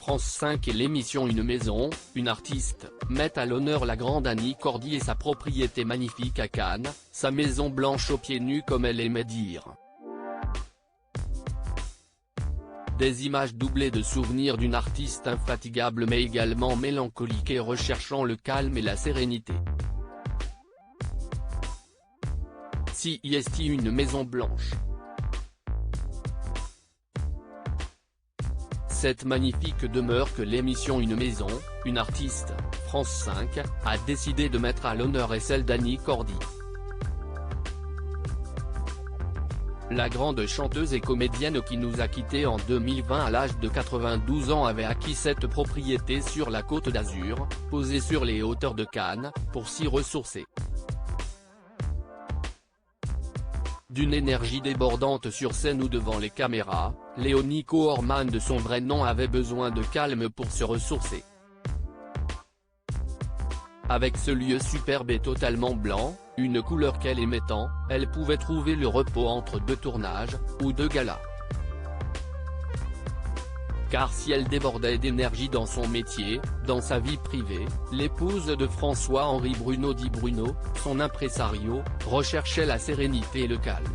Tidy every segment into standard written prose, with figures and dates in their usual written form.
France 5 et l'émission Une maison, une artiste, mettent à l'honneur la grande Annie Cordy et sa propriété magnifique à Cannes, sa maison blanche aux pieds nus comme elle aimait dire. Des images doublées de souvenirs d'une artiste infatigable mais également mélancolique et recherchant le calme et la sérénité. CIST Une maison blanche. Cette magnifique demeure que l'émission Une maison, une artiste, France 5, a décidé de mettre à l'honneur est celle d'Annie Cordy. La grande chanteuse et comédienne qui nous a quittés en 2020 à l'âge de 92 ans avait acquis cette propriété sur la Côte d'Azur, posée sur les hauteurs de Cannes, pour s'y ressourcer. D'une énergie débordante sur scène ou devant les caméras, Léonie Koorman de son vrai nom avait besoin de calme pour se ressourcer. Avec ce lieu superbe et totalement blanc, une couleur qu'elle aimait tant, elle pouvait trouver le repos entre deux tournages, ou deux galas. Car si elle débordait d'énergie dans son métier, dans sa vie privée, l'épouse de François-Henri Bruno dit Bruno, son impresario, recherchait la sérénité et le calme.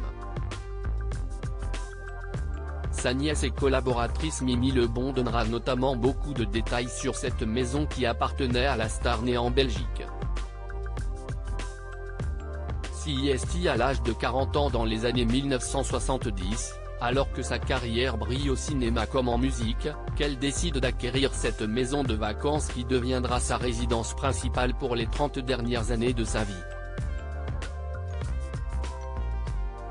Sa nièce et collaboratrice Mimi Lebon donnera notamment beaucoup de détails sur cette maison qui appartenait à la star née en Belgique. CIST à l'âge de 40 ans dans les années 1970, alors que sa carrière brille au cinéma comme en musique, qu'elle décide d'acquérir cette maison de vacances qui deviendra sa résidence principale pour les 30 dernières années de sa vie.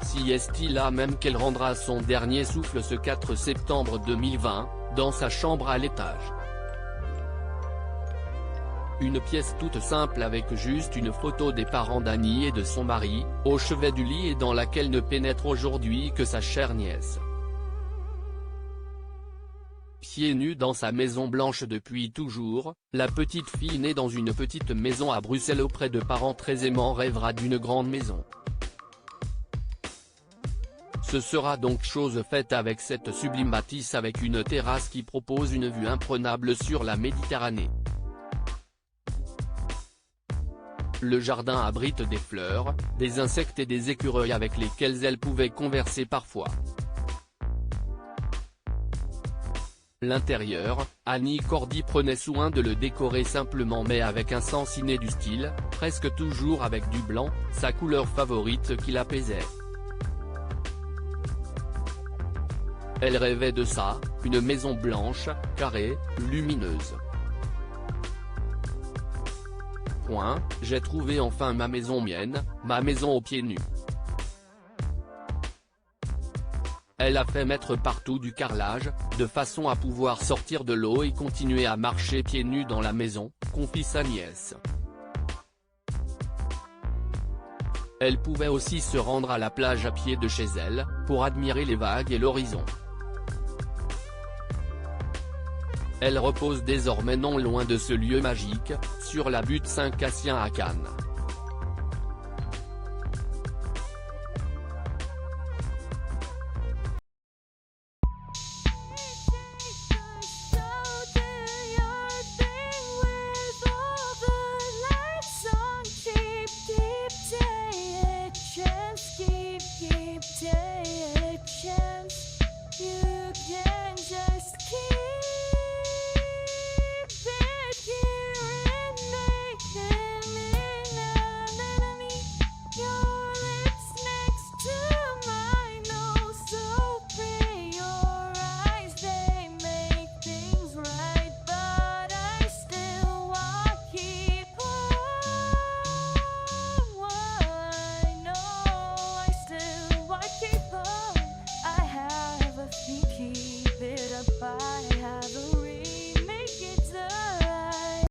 CIST là même qu'elle rendra son dernier souffle ce 4 septembre 2020, dans sa chambre à l'étage. Une pièce toute simple avec juste une photo des parents d'Annie et de son mari, au chevet du lit et dans laquelle ne pénètre aujourd'hui que sa chère nièce. Pieds nus dans sa maison blanche depuis toujours, la petite fille née dans une petite maison à Bruxelles auprès de parents très aimants rêvera d'une grande maison. Ce sera donc chose faite avec cette sublime bâtisse avec une terrasse qui propose une vue imprenable sur la Méditerranée. Le jardin abrite des fleurs, des insectes et des écureuils avec lesquels elle pouvait converser parfois. L'intérieur, Annie Cordy prenait soin de le décorer simplement mais avec un sens inné du style, presque toujours avec du blanc, sa couleur favorite qui l'apaisait. Elle rêvait de ça, une maison blanche, carrée, lumineuse. J'ai trouvé enfin ma maison mienne, ma maison aux pieds nus. Elle a fait mettre partout du carrelage, de façon à pouvoir sortir de l'eau et continuer à marcher pieds nus dans la maison, confie sa nièce. Elle pouvait aussi se rendre à la plage à pied de chez elle, pour admirer les vagues et l'horizon. Elle repose désormais non loin de ce lieu magique, sur la butte Saint-Cassien à Cannes.